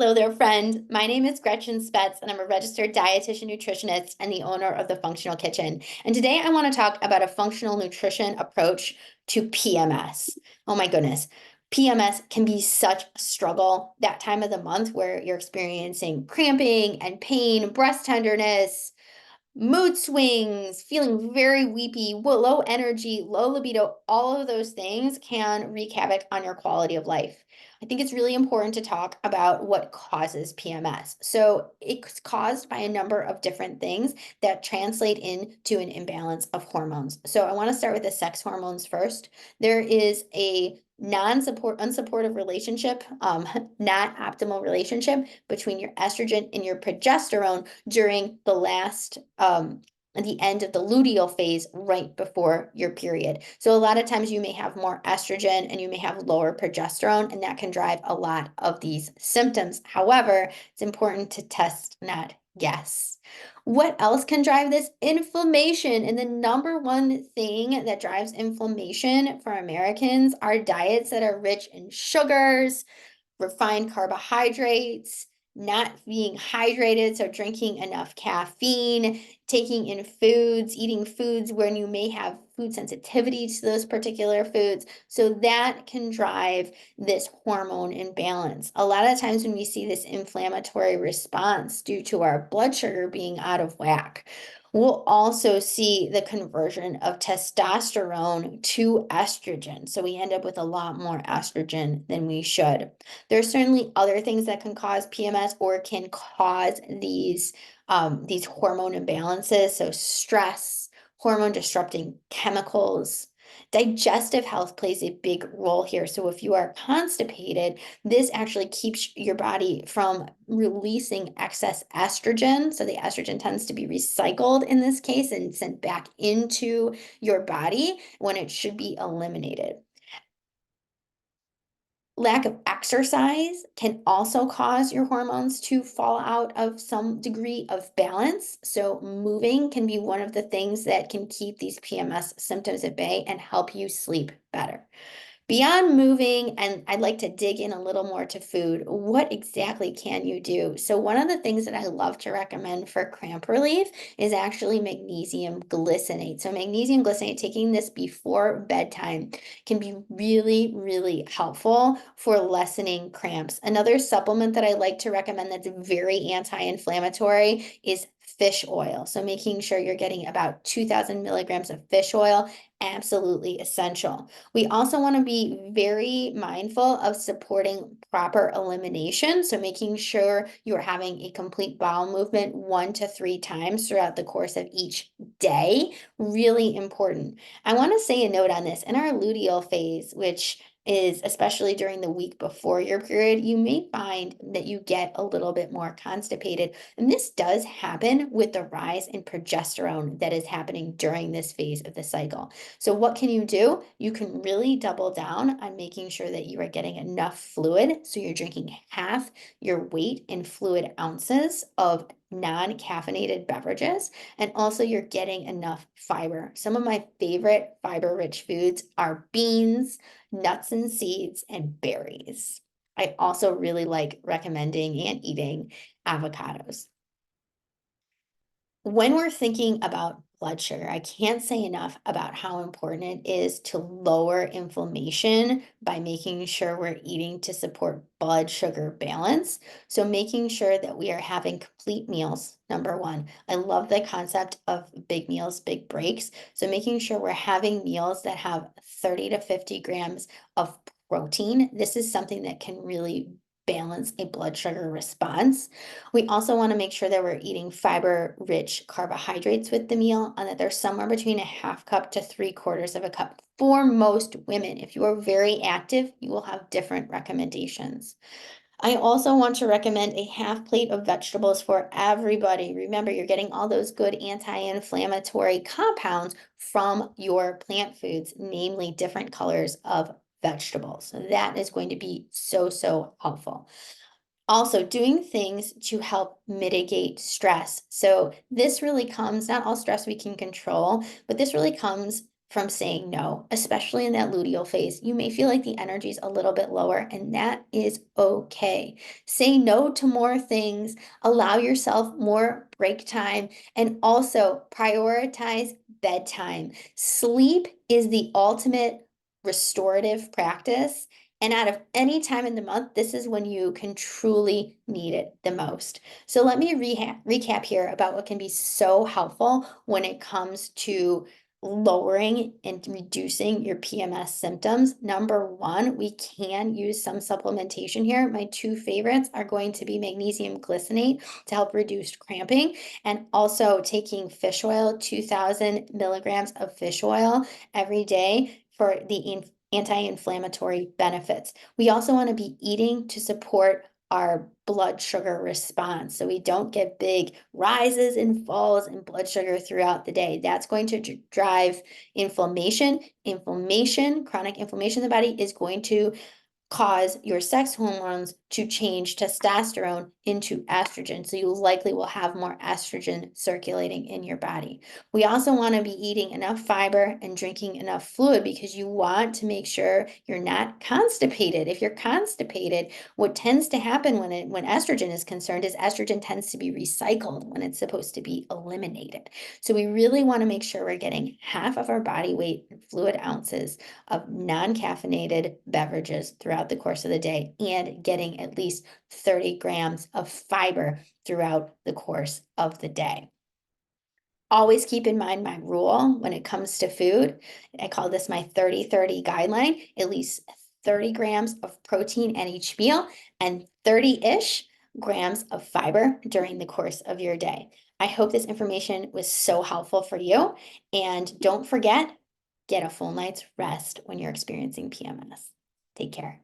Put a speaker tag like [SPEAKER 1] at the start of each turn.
[SPEAKER 1] Hello there, friend. My name is Gretchen Spetz, and I'm a registered dietitian nutritionist and the owner of the Functional Kitchen. And today I want to talk about a functional nutrition approach to PMS. Oh my goodness. PMS can be such a struggle that time of the month where you're experiencing cramping and pain, breast tenderness, mood swings, feeling very weepy, low energy, low libido, all of those things can wreak havoc on your quality of life. I think it's really important to talk about what causes PMS. So it's caused by a number of different things that translate into an imbalance of hormones. So I want to start with the sex hormones first. There is a unsupportive relationship, not optimal relationship between your estrogen and your progesterone during the end of the luteal phase right before your period. So a lot of times you may have more estrogen and you may have lower progesterone, and that can drive a lot of these symptoms. However, it's important to test, not guess. What else can drive this? Inflammation. And the number one thing that drives inflammation for Americans are diets that are rich in sugars, refined carbohydrates, not being hydrated, so drinking enough caffeine, taking in foods, eating foods when you may have food sensitivity to those particular foods. So that can drive this hormone imbalance. A lot of times when we see this inflammatory response due to our blood sugar being out of whack, we'll also see the conversion of testosterone to estrogen. So we end up with a lot more estrogen than we should. There's certainly other things that can cause PMS or can cause these hormone imbalances. So stress, hormone disrupting chemicals. Digestive health plays a big role here. So if you are constipated, this actually keeps your body from releasing excess estrogen. So the estrogen tends to be recycled in this case and sent back into your body when it should be eliminated. Lack of exercise can also cause your hormones to fall out of some degree of balance. So, moving can be one of the things that can keep these PMS symptoms at bay and help you sleep better. Beyond moving, and I'd like to dig in a little more to food, what exactly can you do? So one of the things that I love to recommend for cramp relief is actually magnesium glycinate. So magnesium glycinate, taking this before bedtime can be really, really helpful for lessening cramps. Another supplement that I like to recommend that's very anti-inflammatory is fish oil. So making sure you're getting about 2,000 milligrams of fish oil, absolutely essential. We also want to be very mindful of supporting proper elimination. So making sure you are having a complete bowel movement 1 to 3 times throughout the course of each day. Really important. I want to say a note on this. In our luteal phase, which is especially during the week before your period, you may find that you get a little bit more constipated. And this does happen with the rise in progesterone that is happening during this phase of the cycle. So what can you do? You can really double down on making sure that you are getting enough fluid. So you're drinking half your weight in fluid ounces of non-caffeinated beverages, and also you're getting enough fiber. Some of my favorite fiber-rich foods are beans, nuts and seeds, and berries. I also really like recommending and eating avocados. When we're thinking about blood sugar, I can't say enough about how important it is to lower inflammation by making sure we're eating to support blood sugar balance. So making sure that we are having complete meals, number one. I love the concept of big meals, big breaks. So making sure we're having meals that have 30 to 50 grams of protein. This is something that can really balance a blood sugar response. We also want to make sure that we're eating fiber-rich carbohydrates with the meal and that there's somewhere between a half cup to 3/4 of a cup. For most women, if you are very active, you will have different recommendations. I also want to recommend a half plate of vegetables for everybody. Remember, you're getting all those good anti-inflammatory compounds from your plant foods, namely different colors of vegetables. So that is going to be so, so helpful. Also, doing things to help mitigate stress. So this really comes, not all stress we can control, but this really comes from saying no, especially in that luteal phase. You may feel like the energy is a little bit lower, and that is okay. Say no to more things, allow yourself more break time, and also prioritize bedtime. Sleep is the ultimate restorative practice. And out of any time in the month, this is when you can truly need it the most. So let me recap here about what can be so helpful when it comes to lowering and reducing your PMS symptoms. Number one, we can use some supplementation here. My two favorites are going to be magnesium glycinate to help reduce cramping, and also taking fish oil, 2,000 milligrams of fish oil every day for the anti-inflammatory benefits. We also want to be eating to support our blood sugar response, so we don't get big rises and falls in blood sugar throughout the day. That's going to drive inflammation. Chronic inflammation in the body is going to cause your sex hormones to change testosterone into estrogen. So you likely will have more estrogen circulating in your body. We also want to be eating enough fiber and drinking enough fluid because you want to make sure you're not constipated. If you're constipated, what tends to happen when estrogen is concerned is estrogen tends to be recycled when it's supposed to be eliminated. So we really want to make sure we're getting half of our body weight in fluid ounces of non-caffeinated beverages throughout the course of the day, and getting at least 30 grams of fiber throughout the course of the day. Always keep in mind my rule when it comes to food. I call this my 30-30 guideline, at least 30 grams of protein at each meal and 30-ish grams of fiber during the course of your day. I hope this information was so helpful for you. And don't forget, get a full night's rest when you're experiencing PMS. Take care.